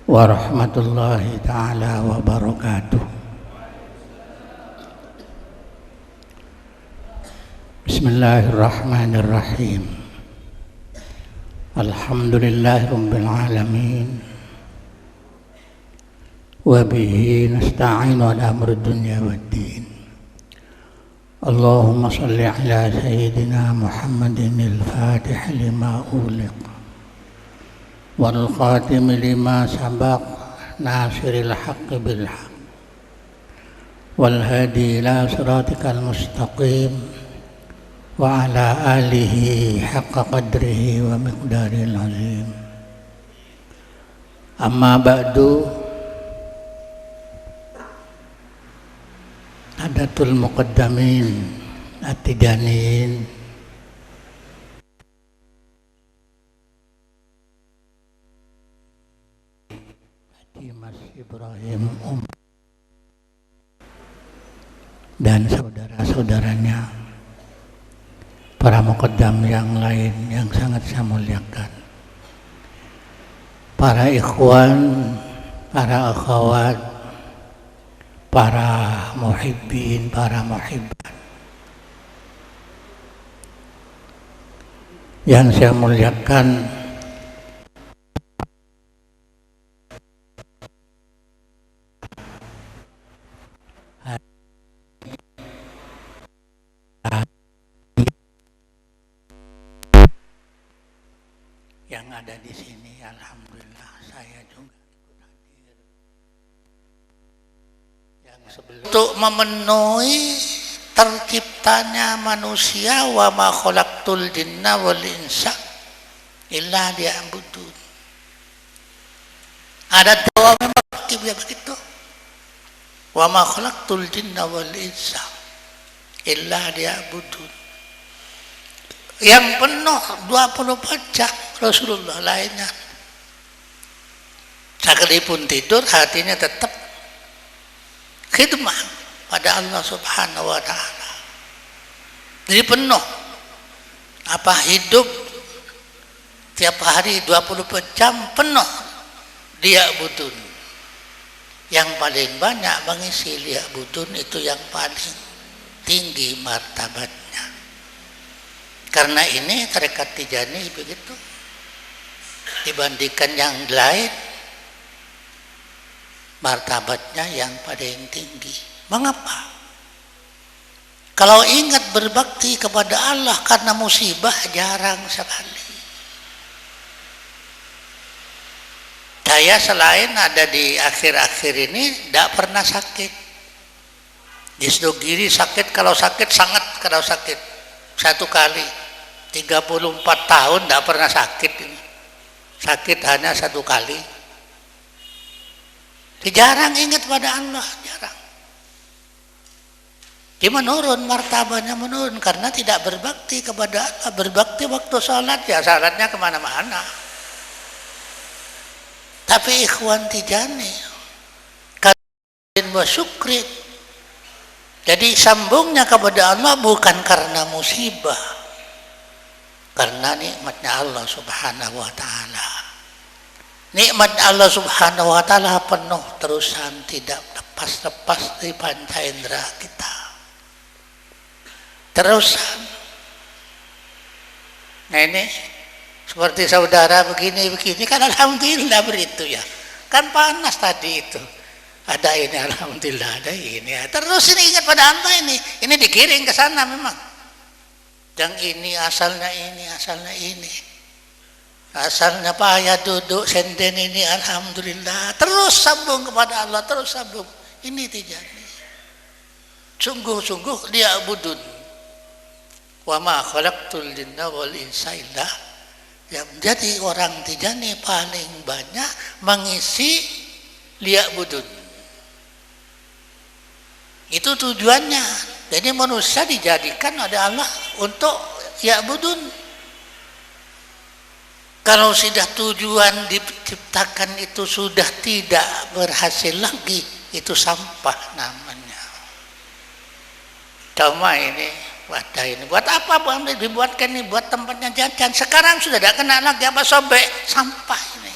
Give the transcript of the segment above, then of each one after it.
warahmatullahi ta'ala wabarakatuh. Bismillahirrahmanirrahim. Alhamdulillahi rabbil alamin. Wa bihi nasta'inu ala amri dunya waddin. Allahumma salli ala sayyidina Muhammadin al-fatih lima uliq wal khatim lima sabaq nasiril haqqi bil haqq wal hadi ila siratikal mustaqim wa ala alihi haqqa qadrihi wa miqdaril azim. Amma ba'du, adatul muqaddamin at-tijaniyin Mas Ibrahim dan saudara-saudaranya, para muqaddam yang lain yang sangat saya muliakan, para ikhwan, para akhwat, para muhibbin, para muhibbat yang saya muliakan. Yang ada di sini, alhamdulillah saya juga ikut hadir. Yang sebelum untuk memenuhi terciptanya manusia, wa ma khalaqtul jinna wal insa illa liya'budun. Ada doa memang begitu. Wa ma khalaqtul jinna wal insa illa liya'budun. Yang penuh 24 jam Rasulullah lainnya. Sekalipun tidur hatinya tetap khidmah pada Allah Subhanahu wa taala. Jadi penuh. Apa hidup tiap hari 24 jam penuh dia budun. Yang paling banyak mengisi dia budun itu yang paling tinggi martabatnya. Karena ini tarekat Tijani begitu. Dibandingkan yang lain, martabatnya yang paling tinggi. Mengapa? Kalau ingat berbakti kepada Allah karena musibah jarang sekali. Saya selain ada di akhir-akhir ini tidak pernah sakit. Di Sedogiri sakit, kalau sakit sangat, kalau sakit satu kali. 34 tahun tidak pernah sakit ini. Sakit hanya satu kali. Jarang ingat pada Allah, jarang. Dia menurun, martabatnya menurun karena tidak berbakti kepada Allah. Berbakti waktu sholat, ya sholatnya kemana-mana. Tapi ikhwan Tijani kadin wa syukrin. Jadi sambungnya kepada Allah bukan karena musibah, karena nikmatnya Allah Subhanahu wa taala. Nikmat Allah Subhanahu wa taala penuh terusan, tidak lepas-lepas dari panca indera kita. Terusan. Nah ini seperti saudara begini kan alhamdulillah begitu ya. Kan panas tadi itu. Ada ini alhamdulillah, ada ini. Terus ini ingat pada Allah ini. Ini dikiring ke sana memang. Yang ini asalnya ini, asalnya ini. Asalnya payah duduk senden ini alhamdulillah. Terus sambung kepada Allah, terus sambung. Ini Tijani. Sungguh-sungguh dia budun. Wa ma khalaqtul jinna wal insa illa. Yang menjadi orang Tijani paling banyak mengisi liya'budun. Itu tujuannya. Jadi manusia dijadikan oleh Allah untuk ya'budun. Kalau sudah tujuan diciptakan itu sudah tidak berhasil lagi, itu sampah namanya. Cuma ini wadah ini buat apa dibuatkan ini, buat tempatnya jajan. Sekarang sudah tidak kena lagi apa sobek, sampah ini.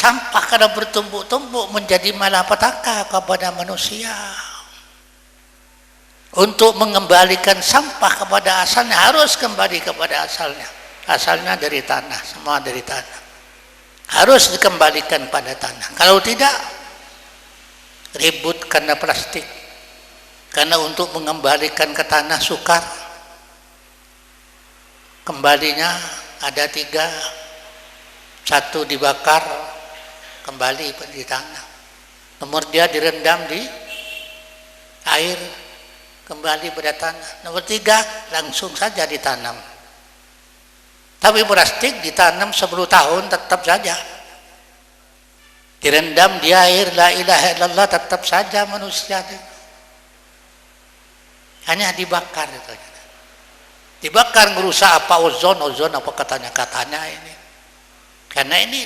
sampah karena bertumpuk-tumpuk menjadi malapetaka kepada manusia. Untuk mengembalikan sampah kepada asalnya harus kembali kepada asalnya. Asalnya dari tanah, semua dari tanah. Harus dikembalikan pada tanah. Kalau tidak, ribut karena plastik. Karena untuk mengembalikan ke tanah sukar. Kembalinya ada 3. 1 dibakar, kembali di tanah. Nomor 2 direndam di air, kembali pada tanah. Nomor 3 langsung saja ditanam. Tapi plastik ditanam 10 tahun tetap saja. Direndam di air, la ilaha illallah, tetap saja manusia itu. Hanya dibakar itu. Dibakar merusak apa ozon apa katanya ini. Karena ini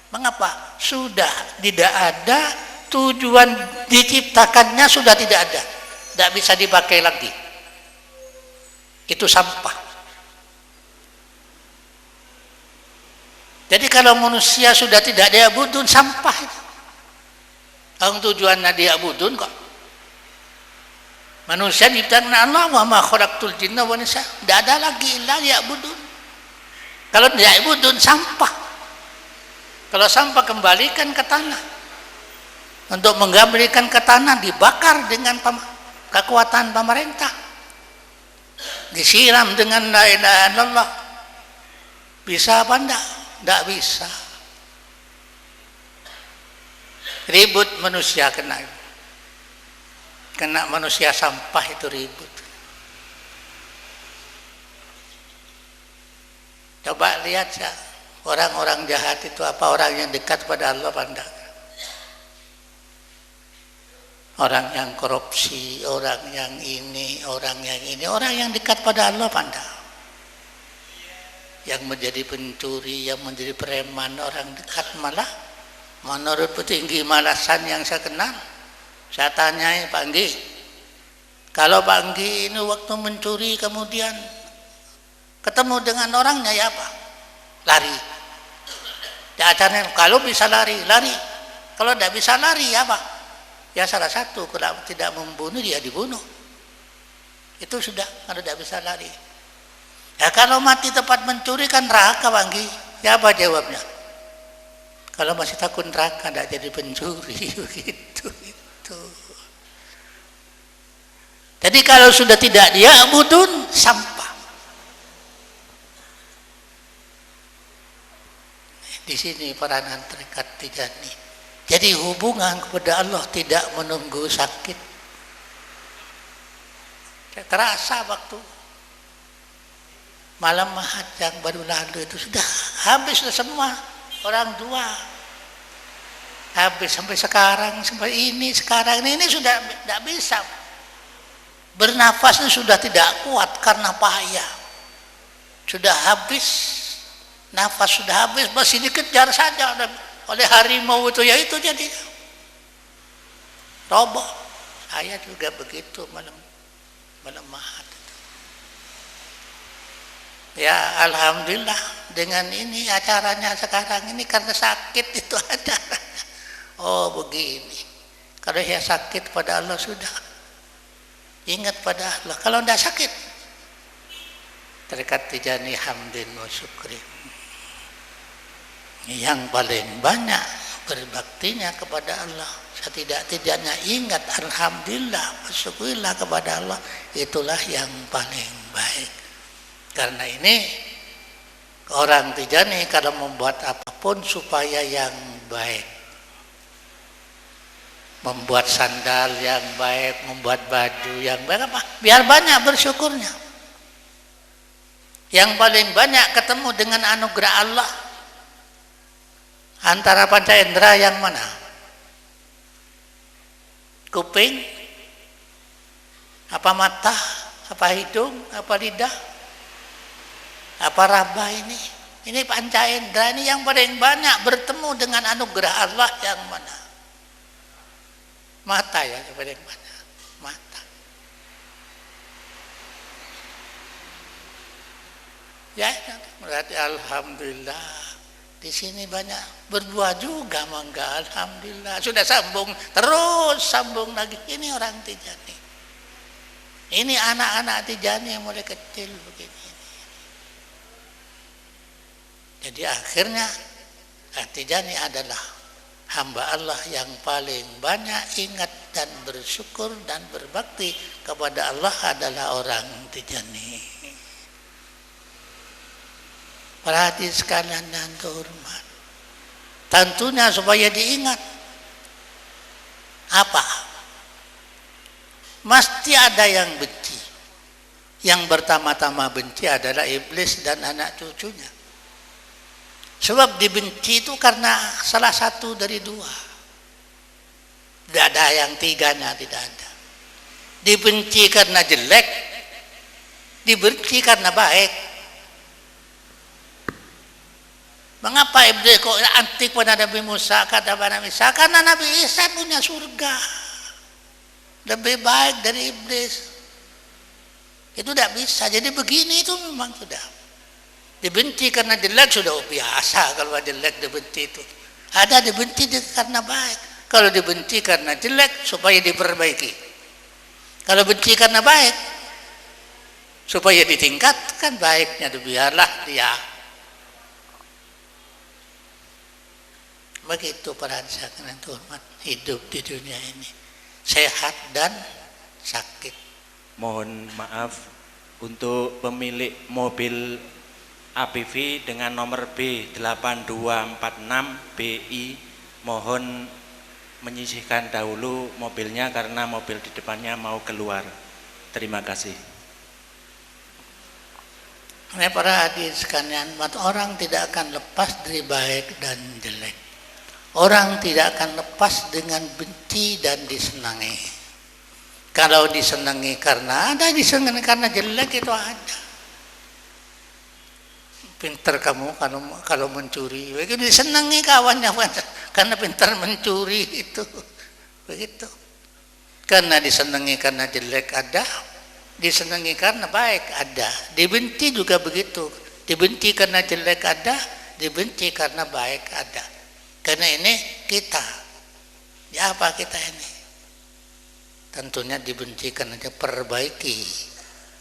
mengapa? Sudah tidak ada tujuan diciptakannya, sudah tidak ada. Tidak bisa dipakai lagi. Itu sampah. Jadi kalau manusia sudah tidak diabudun, sampah itu. Tujuannya diabudun kok. Manusia diciptakan Allah, wa ma khalaqtul jinna wal insa. Tidak ada lagi illa diabudun. Kalau diabudun sampah. Kalau sampah kembalikan ke tanah. Untuk mengembalikan ke tanah dibakar dengan kekuatan pemerintah, disiram dengan la ilaha illallah. Bisa apa enggak? Enggak bisa. Ribut manusia kena manusia sampah itu ribut. Coba lihat ya, orang-orang jahat itu apa orang yang dekat pada Allah apa enggak? Orang yang korupsi, orang yang ini, orang yang dekat pada Allah pandang. Yang menjadi pencuri, yang menjadi preman, orang dekat malah menurut petinggi malasan yang saya kenal. Saya tanyai Pak Anggi, kalau Pak Anggi ini waktu mencuri kemudian ketemu dengan orangnya ya apa? Lari. Acaranya kalau bisa lari. Kalau tidak bisa lari ya apa? Ya salah satu, kalau tidak membunuh dia dibunuh. Itu sudah, kalau tidak bisa lari. Ya kalau mati tempat mencuri kan neraka Banggi. Ya apa jawabnya? Kalau masih takut neraka tidak jadi pencuri. Begitu itu. Jadi kalau sudah tidak diabudun, sampah. Di sini peranan tarekat Tijani. Jadi hubungan kepada Allah tidak menunggu sakit. Terasa waktu malam Ahad yang baru lalu itu sudah habis semua orang tua. Habis sampai sekarang, sampai sekarang ini sudah tidak bisa. Bernafasnya sudah tidak kuat karena payah. Sudah habis, nafas sudah habis, masih dikejar saja oleh harimau itu, ya itu jadi roboh. Saya juga begitu malam Ahad. Ya alhamdulillah dengan ini acaranya sekarang ini karena sakit itu ada. Oh begini. Kalau saya sakit pada Allah sudah ingat pada Allah. Kalau tidak sakit tarekat Tijani hamdin wa syukrin. Yang paling banyak berbaktinya kepada Allah, setidak-tidaknya ingat alhamdulillah, bersyukurlah kepada Allah, itulah yang paling baik. Karena ini orang Tijani kalau membuat apapun supaya yang baik, membuat sandal yang baik, membuat baju yang baik, apa? Biar banyak bersyukurnya. Yang paling banyak ketemu dengan anugerah Allah antara panca indera yang mana? Kuping, apa mata, apa hidung, apa lidah, apa raba ini? Ini panca indera ini yang paling banyak bertemu dengan anugerah Allah yang mana? Mata ya, yang paling banyak. Mata. Ya, berarti alhamdulillah Di sini banyak berbuah juga mangga, alhamdulillah. Sudah sambung, terus sambung lagi. Ini orang Tijani. Ini anak-anak Tijani yang mulai kecil begini. Jadi akhirnya Tijani adalah hamba Allah yang paling banyak ingat dan bersyukur dan berbakti kepada Allah adalah orang Tijani. Para hadirin sekalian dan terhormat, tentunya supaya diingat apa? Mesti ada yang benci. Yang pertama-tama benci adalah iblis dan anak cucunya. Sebab dibenci itu karena salah satu dari dua. Tidak ada yang tiganya, tidak ada. Dibenci karena jelek, dibenci karena baik. Mengapa iblis kok anti pada Nabi Musa, kata Nabi Isa? Karena Nabi Isa punya surga. Lebih baik dari iblis. Itu tidak bisa. Jadi begini itu memang sudah. Dibenci karena jelek sudah biasa kalau jelek dibenci itu. Ada dibenci karena baik. Kalau dibenci karena jelek supaya diperbaiki. Kalau benci karena baik supaya ditingkatkan baiknya, biarlah dia. Begitu para hadirin hormat, hidup di dunia ini sehat dan sakit. Mohon maaf untuk pemilik mobil APV dengan nomor B8246BI, mohon menyisihkan dahulu mobilnya karena mobil di depannya mau keluar. Terima kasih. Para hadirin sekalian, orang tidak akan lepas dari baik dan jelek. Orang tidak akan lepas dengan benci dan disenangi. Kalau disenangi karena ada, disenangi karena jelek itu ada. Pintar kamu kalau mencuri, begitu disenangi kawannya karena pintar mencuri itu, begitu. Karena disenangi karena jelek ada, disenangi karena baik ada. Dibenci juga begitu, dibenci karena jelek ada, dibenci karena baik ada. Karena ini kita, ya apa kita ini? Tentunya dibenci karena dia perbaiki,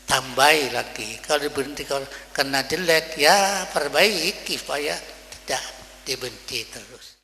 tambahi lagi. Kalau dibenci karena jelek, ya perbaiki supaya tidak dibenci terus.